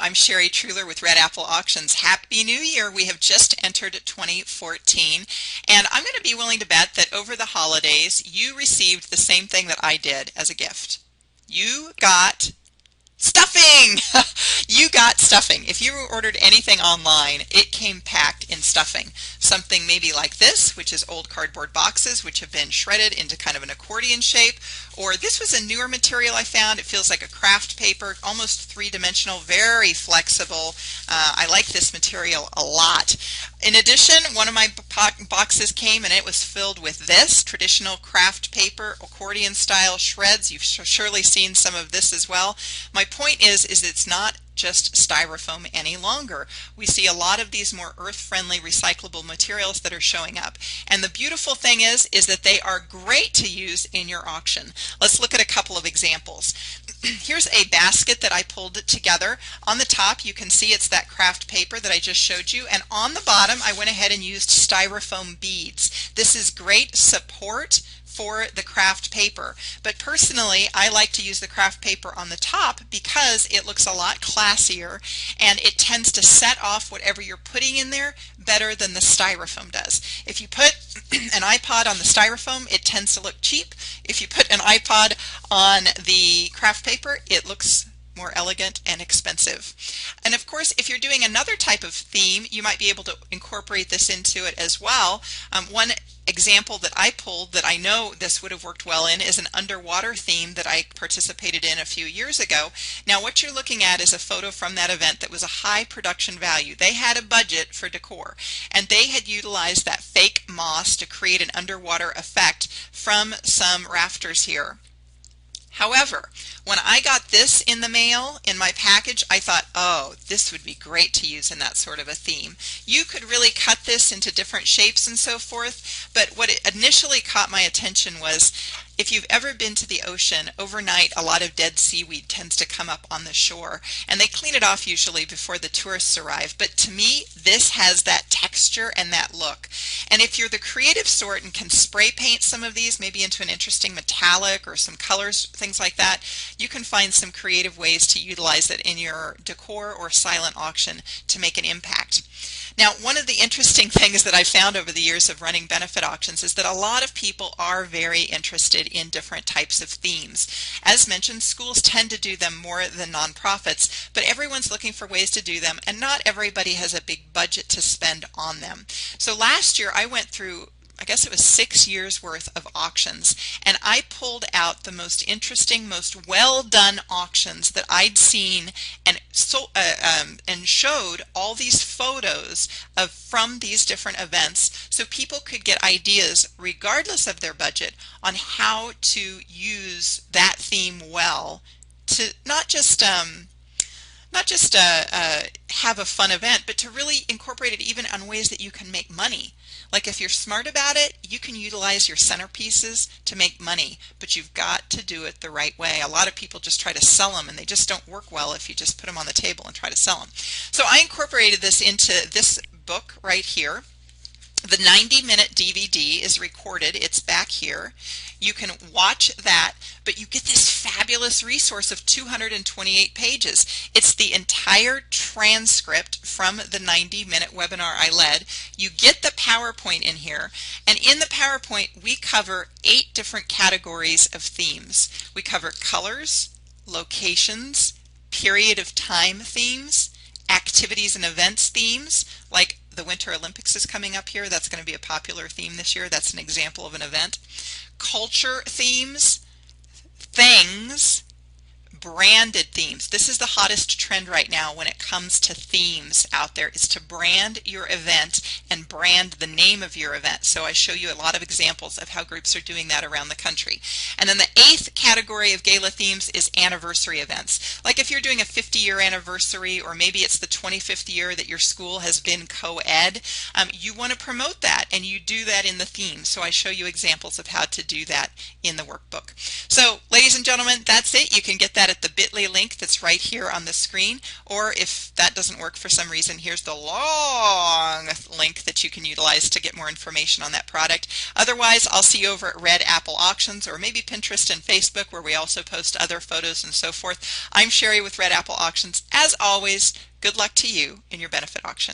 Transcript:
I'm Sherry Truhlar with Red Apple Auctions. Happy New Year. We have just entered 2014, and I'm going to be willing to bet that over the holidays you received the same thing that I did as a gift. You got stuffing! You got stuffing. If you ordered anything online, it came packed in stuffing. Something maybe like this, which is old cardboard boxes which have been shredded into kind of an accordion shape, or this was a newer material I found. It feels like a craft paper, almost three-dimensional, very flexible. I like this material a lot. In addition, one of my boxes came and it was filled with this traditional craft paper, accordion style shreds. You've surely seen some of this as well. My point is it's not just styrofoam any longer. We see a lot of these more earth-friendly recyclable materials that are showing up. And the beautiful thing is that they are great to use in your auction. Let's look at a couple of examples. Here's a basket that I pulled together. On the top you can see it's that craft paper that I just showed you, and on the bottom I went ahead and used styrofoam beads. This is great support for the craft paper, but personally I like to use the craft paper on the top because it looks a lot classier and it tends to set off whatever you're putting in there better than the styrofoam does. If you put an iPod on the styrofoam, it tends to look cheap. If you put an iPod on the craft paper, it looks more elegant and expensive. And of course, if you're doing another type of theme, you might be able to incorporate this into it as well. One example that I pulled that I know this would have worked well in is an underwater theme that I participated in a few years ago. Now what you're looking at is a photo from that event that was a high production value. They had a budget for decor and they had utilized that fake moss to create an underwater effect from some rafters here. However, when I got this in the mail, in my package, I thought, oh, this would be great to use in that sort of a theme. You could really cut this into different shapes and so forth, but what initially caught my attention was, if you've ever been to the ocean, overnight a lot of dead seaweed tends to come up on the shore, and they clean it off usually before the tourists arrive. But to me, this has that texture and that look. And if you're the creative sort and can spray paint some of these, maybe into an interesting metallic or some colors, things like that, you can find some creative ways to utilize it in your decor or silent auction to make an impact. Now, one of the interesting things that I found over the years of running benefit auctions is that a lot of people are very interested in different types of themes. As mentioned, schools tend to do them more than nonprofits, but everyone's looking for ways to do them, and not everybody has a big budget to spend on them. So last year I went through, I guess it was 6 years worth of auctions, and I pulled out the most interesting, most well done auctions that I'd seen, and showed all these photos from these different events so people could get ideas regardless of their budget on how to use that theme well to not just have a fun event, but to really incorporate it even on ways that you can make money. Like if you're smart about it, you can utilize your centerpieces to make money, but you've got to do it the right way. A lot of people just try to sell them and they just don't work well if you just put them on the table and try to sell them. So I incorporated this into this book right here. The 90-minute DVD is recorded. It's back here. You can watch that, but you get this fabulous resource of 228 pages. It's the entire transcript from the 90-minute webinar I led. You get the PowerPoint in here, and in the PowerPoint we cover 8 different categories of themes. We cover colors, locations, period of time themes, activities and events themes, like the Winter Olympics is coming up here. That's going to be a popular theme this year. That's an example of an event. Culture themes, things, branded themes. This is the hottest trend right now when it comes to themes out there, is to brand your event and brand the name of your event. So I show you a lot of examples of how groups are doing that around the country. And then the 8th category of gala themes is anniversary events. Like if you're doing a 50-year anniversary, or maybe it's the 25th year that your school has been co-ed, you want to promote that, and you do that in the theme. So I show you examples of how to do that in the workbook. So ladies and gentlemen, that's it. You can get that at the bit.ly link link that's right here on the screen, or if that doesn't work for some reason, here's the long link that you can utilize to get more information on that product. Otherwise, I'll see you over at Red Apple Auctions, or maybe Pinterest and Facebook, where we also post other photos and so forth. I'm Sherry with Red Apple Auctions. As always, good luck to you in your benefit auction.